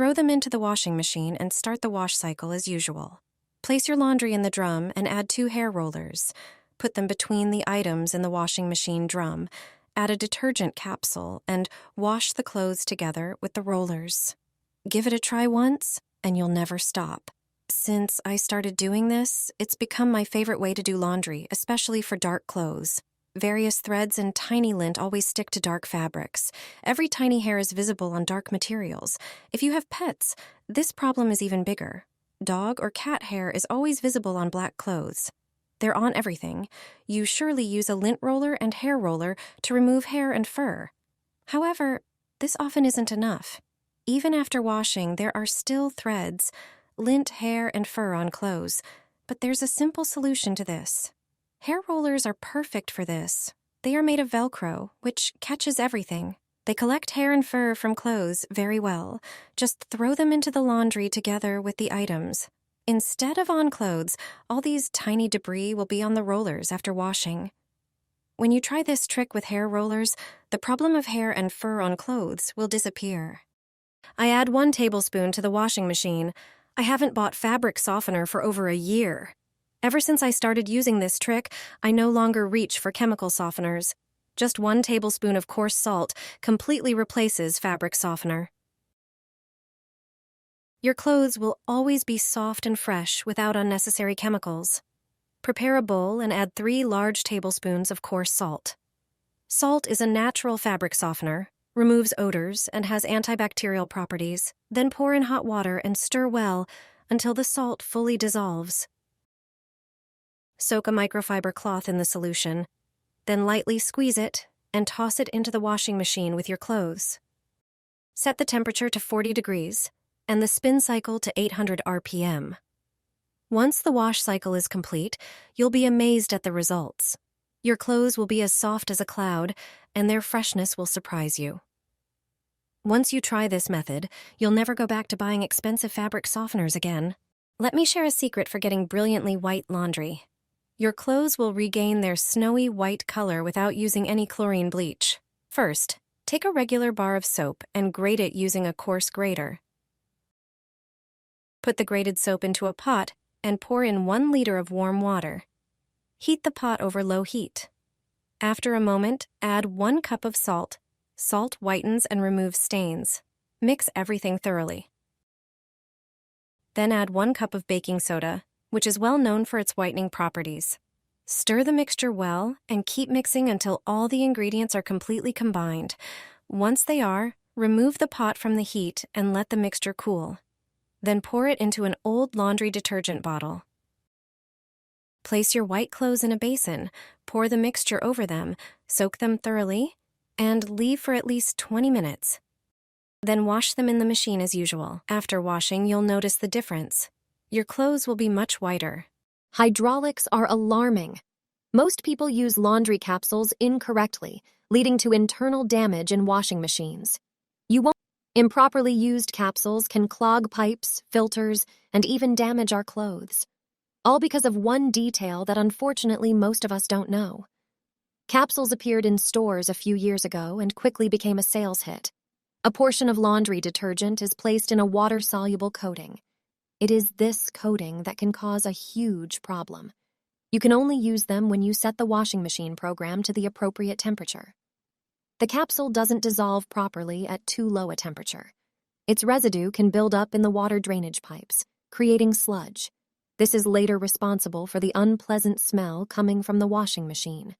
Throw them into the washing machine and start the wash cycle as usual. Place your laundry in the drum and add 2 hair rollers. Put them between the items in the washing machine drum. Add a detergent capsule and wash the clothes together with the rollers. Give it a try once, and you'll never stop. Since I started doing this, it's become my favorite way to do laundry, especially for dark clothes. Various threads and tiny lint always stick to dark fabrics. Every tiny hair is visible on dark materials. If you have pets, this problem is even bigger. Dog or cat hair is always visible on black clothes. They're on everything. You surely use a lint roller and hair roller to remove hair and fur. However, this often isn't enough. Even after washing, there are still threads, lint, hair, and fur on clothes. But there's a simple solution to this. Hair rollers are perfect for this. They are made of Velcro, which catches everything. They collect hair and fur from clothes very well. Just throw them into the laundry together with the items. Instead of on clothes, all these tiny debris will be on the rollers after washing. When you try this trick with hair rollers, the problem of hair and fur on clothes will disappear. I add 1 tablespoon to the washing machine. I haven't bought fabric softener for over a year. Ever since I started using this trick, I no longer reach for chemical softeners. Just 1 tablespoon of coarse salt completely replaces fabric softener. Your clothes will always be soft and fresh without unnecessary chemicals. Prepare a bowl and add 3 large tablespoons of coarse salt. Salt is a natural fabric softener, removes odors, and has antibacterial properties. Then pour in hot water and stir well until the salt fully dissolves. Soak a microfiber cloth in the solution, then lightly squeeze it and toss it into the washing machine with your clothes. Set the temperature to 40 degrees and the spin cycle to 800 RPM. Once the wash cycle is complete, you'll be amazed at the results. Your clothes will be as soft as a cloud, and their freshness will surprise you. Once you try this method, you'll never go back to buying expensive fabric softeners again. Let me share a secret for getting brilliantly white laundry. Your clothes will regain their snowy white color without using any chlorine bleach. First, take a regular bar of soap and grate it using a coarse grater. Put the grated soap into a pot and pour in 1 liter of warm water. Heat the pot over low heat. After a moment, add 1 cup of salt. Salt whitens and removes stains. Mix everything thoroughly. Then add 1 cup of baking soda, which is well known for its whitening properties. Stir the mixture well and keep mixing until all the ingredients are completely combined. Once they are, remove the pot from the heat and let the mixture cool. Then pour it into an old laundry detergent bottle. Place your white clothes in a basin, pour the mixture over them, soak them thoroughly, and leave for at least 20 minutes. Then wash them in the machine as usual. After washing, you'll notice the difference. Your clothes will be much whiter. Hydraulics are alarming. Most people use laundry capsules incorrectly, leading to internal damage in washing machines. Improperly used capsules can clog pipes, filters, and even damage our clothes. All because of one detail that unfortunately most of us don't know. Capsules appeared in stores a few years ago and quickly became a sales hit. A portion of laundry detergent is placed in a water-soluble coating. It is this coating that can cause a huge problem. You can only use them when you set the washing machine program to the appropriate temperature. The capsule doesn't dissolve properly at too low a temperature. Its residue can build up in the water drainage pipes, creating sludge. This is later responsible for the unpleasant smell coming from the washing machine.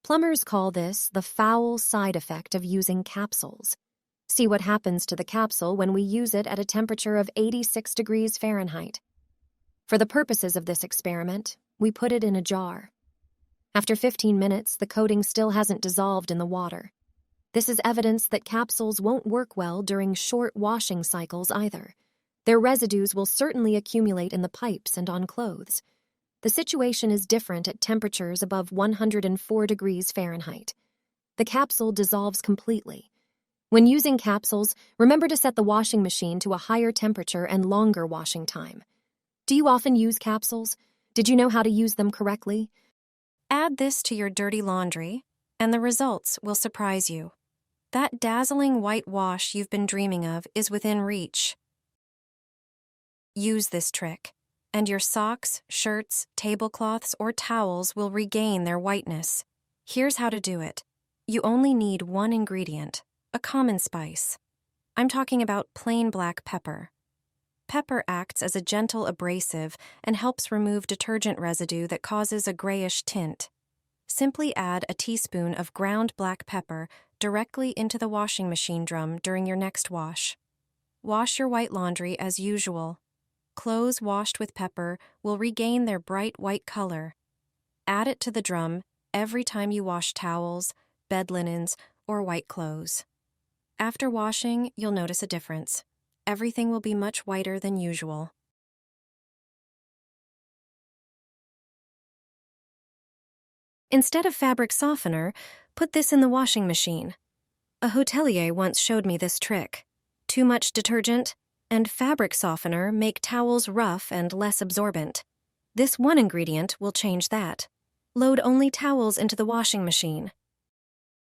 Plumbers call this the foul side effect of using capsules. See what happens to the capsule when we use it at a temperature of 86 degrees Fahrenheit. For the purposes of this experiment, we put it in a jar. After 15 minutes, the coating still hasn't dissolved in the water. This is evidence that capsules won't work well during short washing cycles either. Their residues will certainly accumulate in the pipes and on clothes. The situation is different at temperatures above 104 degrees Fahrenheit. The capsule dissolves completely. When using capsules, remember to set the washing machine to a higher temperature and longer washing time. Do you often use capsules? Did you know how to use them correctly? Add this to your dirty laundry, and the results will surprise you. That dazzling white wash you've been dreaming of is within reach. Use this trick, and your socks, shirts, tablecloths, or towels will regain their whiteness. Here's how to do it. You only need one ingredient, a common spice. I'm talking about plain black pepper. Pepper acts as a gentle abrasive and helps remove detergent residue that causes a grayish tint. Simply add a teaspoon of ground black pepper directly into the washing machine drum during your next wash. Wash your white laundry as usual. Clothes washed with pepper will regain their bright white color. Add it to the drum every time you wash towels, bed linens, or white clothes. After washing, you'll notice a difference. Everything will be much whiter than usual. Instead of fabric softener, put this in the washing machine. A hotelier once showed me this trick. Too much detergent and fabric softener make towels rough and less absorbent. This one ingredient will change that. Load only towels into the washing machine.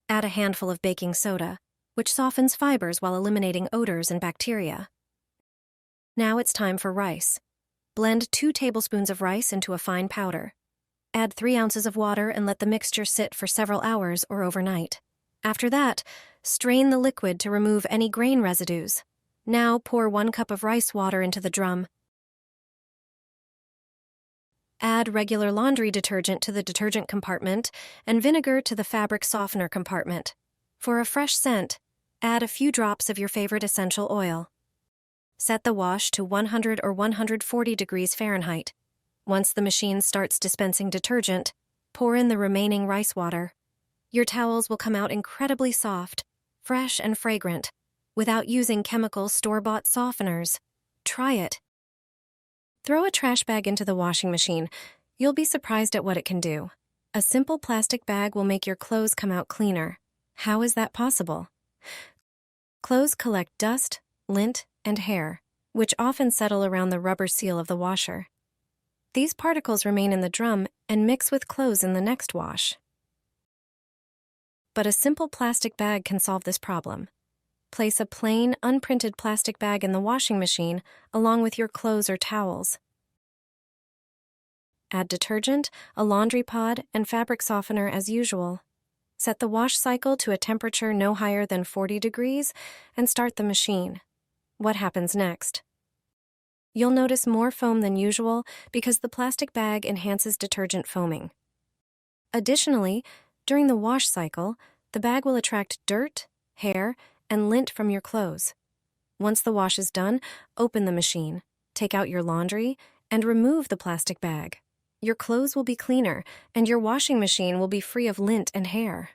Add a handful of baking soda, which softens fibers while eliminating odors and bacteria. Now it's time for rice. Blend 2 tablespoons of rice into a fine powder. Add 3 ounces of water and let the mixture sit for several hours or overnight. After that, strain the liquid to remove any grain residues. Now pour 1 cup of rice water into the drum. Add regular laundry detergent to the detergent compartment and vinegar to the fabric softener compartment. For a fresh scent, add a few drops of your favorite essential oil. Set the wash to 100 or 140 degrees Fahrenheit. Once the machine starts dispensing detergent, pour in the remaining rice water. Your towels will come out incredibly soft, fresh and fragrant, without using chemical store-bought softeners. Try it. Throw a trash bag into the washing machine. You'll be surprised at what it can do. A simple plastic bag will make your clothes come out cleaner. How is that possible? Clothes collect dust, lint, and hair, which often settle around the rubber seal of the washer. These particles remain in the drum and mix with clothes in the next wash. But a simple plastic bag can solve this problem. Place a plain, unprinted plastic bag in the washing machine along with your clothes or towels. Add detergent, a laundry pod, and fabric softener as usual. Set the wash cycle to a temperature no higher than 40 degrees and start the machine. What happens next? You'll notice more foam than usual because the plastic bag enhances detergent foaming. Additionally, during the wash cycle, the bag will attract dirt, hair, and lint from your clothes. Once the wash is done, open the machine, take out your laundry, and remove the plastic bag. Your clothes will be cleaner, and your washing machine will be free of lint and hair.